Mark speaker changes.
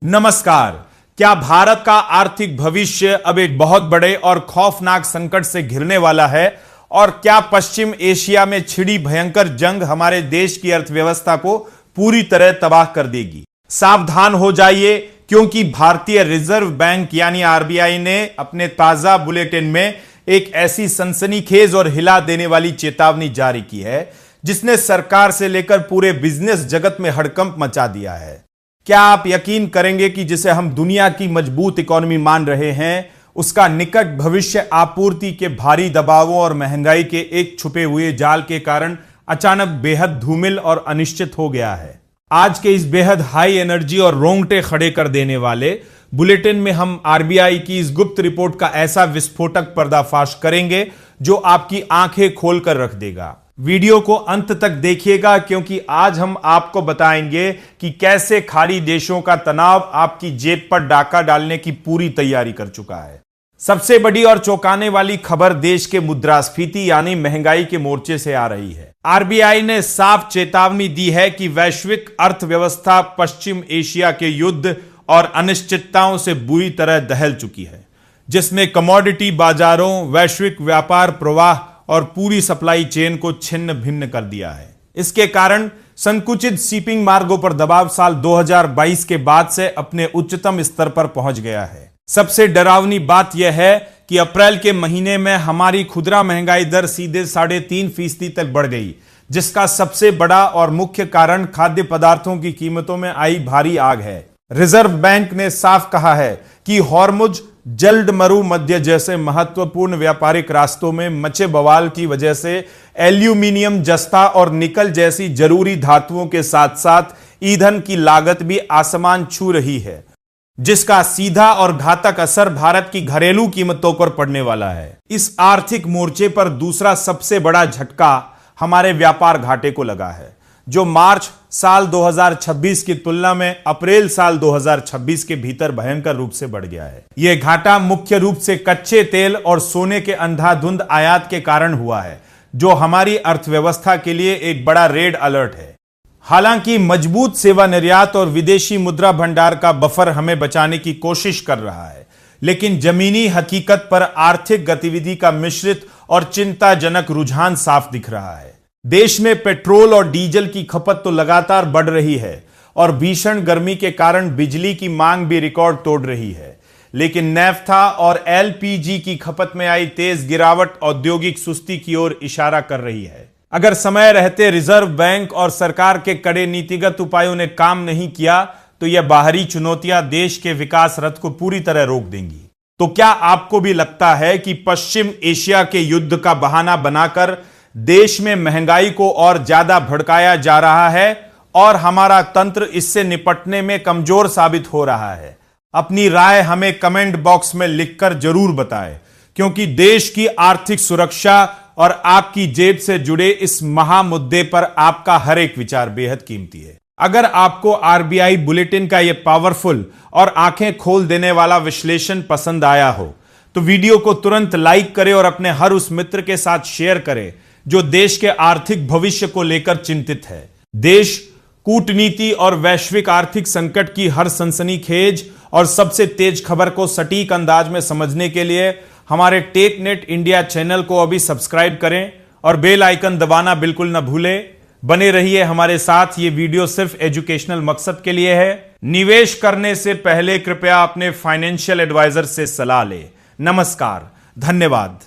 Speaker 1: नमस्कार। क्या भारत का आर्थिक भविष्य अब एक बहुत बड़े और खौफनाक संकट से घिरने वाला है? और क्या पश्चिम एशिया में छिड़ी भयंकर जंग हमारे देश की अर्थव्यवस्था को पूरी तरह तबाह कर देगी? सावधान हो जाइए, क्योंकि भारतीय रिजर्व बैंक यानी आरबीआई ने अपने ताजा बुलेटिन में एक ऐसी सनसनीखेज और हिला देने वाली चेतावनी जारी की है जिसने सरकार से लेकर पूरे बिजनेस जगत में हड़कंप मचा दिया है। क्या आप यकीन करेंगे कि जिसे हम दुनिया की मजबूत इकोनॉमी मान रहे हैं, उसका निकट भविष्य आपूर्ति के भारी दबावों और महंगाई के एक छुपे हुए जाल के कारण अचानक बेहद धूमिल और अनिश्चित हो गया है। आज के इस बेहद हाई एनर्जी और रोंगटे खड़े कर देने वाले बुलेटिन में हम आरबीआई की इस गुप्त रिपोर्ट का ऐसा विस्फोटक पर्दाफाश करेंगे जो आपकी आंखें खोलकर रख देगा। वीडियो को अंत तक देखिएगा, क्योंकि आज हम आपको बताएंगे कि कैसे खाड़ी देशों का तनाव आपकी जेब पर डाका डालने की पूरी तैयारी कर चुका है। सबसे बड़ी और चौंकाने वाली खबर देश के मुद्रास्फीति यानी महंगाई के मोर्चे से आ रही है। आरबीआई ने साफ चेतावनी दी है कि वैश्विक अर्थव्यवस्था पश्चिम एशिया के युद्ध और अनिश्चितताओं से बुरी तरह दहल चुकी है, जिसने कमोडिटी बाजारों, वैश्विक व्यापार प्रवाह और पूरी सप्लाई चेन को छिन्न भिन्न कर दिया है। इसके कारण संकुचित शिपिंग मार्गों पर दबाव साल 2022 के बाद से अपने उच्चतम स्तर पर पहुंच गया है। सबसे डरावनी बात यह है कि अप्रैल के महीने में हमारी खुदरा महंगाई दर सीधे 3.5% तक बढ़ गई, जिसका सबसे बड़ा और मुख्य कारण खाद्य पदार्थों की कीमतों में आई भारी आग है। रिजर्व बैंक ने साफ कहा है कि हॉर्मुज जल्द मरु मध्य जैसे महत्वपूर्ण व्यापारिक रास्तों में मचे बवाल की वजह से एल्यूमिनियम, जस्ता और निकल जैसी जरूरी धातुओं के साथ साथ ईंधन की लागत भी आसमान छू रही है, जिसका सीधा और घातक असर भारत की घरेलू कीमतों पर पड़ने वाला है। इस आर्थिक मोर्चे पर दूसरा सबसे बड़ा झटका हमारे व्यापार घाटे को लगा है, जो मार्च साल 2026 की तुलना में अप्रैल साल 2026 के भीतर भयंकर रूप से बढ़ गया है। यह घाटा मुख्य रूप से कच्चे तेल और सोने के अंधाधुंध आयात के कारण हुआ है, जो हमारी अर्थव्यवस्था के लिए एक बड़ा रेड अलर्ट है। हालांकि मजबूत सेवा निर्यात और विदेशी मुद्रा भंडार का बफर हमें बचाने की कोशिश कर रहा है, लेकिन जमीनी हकीकत पर आर्थिक गतिविधि का मिश्रित और चिंताजनक रुझान साफ दिख रहा है। देश में पेट्रोल और डीजल की खपत तो लगातार बढ़ रही है और भीषण गर्मी के कारण बिजली की मांग भी रिकॉर्ड तोड़ रही है, लेकिन नैफ्था और एलपीजी की खपत में आई तेज गिरावट औद्योगिक सुस्ती की ओर इशारा कर रही है। अगर समय रहते रिजर्व बैंक और सरकार के कड़े नीतिगत उपायों ने काम नहीं किया, तो यह बाहरी चुनौतियां देश के विकास रथ को पूरी तरह रोक देंगी। तो क्या आपको भी लगता है कि पश्चिम एशिया के युद्ध का बहाना बनाकर देश में महंगाई को और ज्यादा भड़काया जा रहा है और हमारा तंत्र इससे निपटने में कमजोर साबित हो रहा है? अपनी राय हमें कमेंट बॉक्स में लिखकर जरूर बताएं, क्योंकि देश की आर्थिक सुरक्षा और आपकी जेब से जुड़े इस महामुद्दे पर आपका हर एक विचार बेहद कीमती है। अगर आपको आरबीआई बुलेटिन का यह पावरफुल और आंखें खोल देने वाला विश्लेषण पसंद आया हो, तो वीडियो को तुरंत लाइक करें और अपने हर उस मित्र के साथ शेयर करें जो देश के आर्थिक भविष्य को लेकर चिंतित है। देश, कूटनीति और वैश्विक आर्थिक संकट की हर सनसनीखेज और सबसे तेज खबर को सटीक अंदाज में समझने के लिए हमारे टेकनेट इंडिया चैनल को अभी सब्सक्राइब करें और बेल आइकन दबाना बिल्कुल न भूलें। बने रहिए हमारे साथ। ये वीडियो सिर्फ एजुकेशनल मकसद के लिए है। निवेश करने से पहले कृपया अपने फाइनेंशियल एडवाइजर से सलाह लें। नमस्कार, धन्यवाद।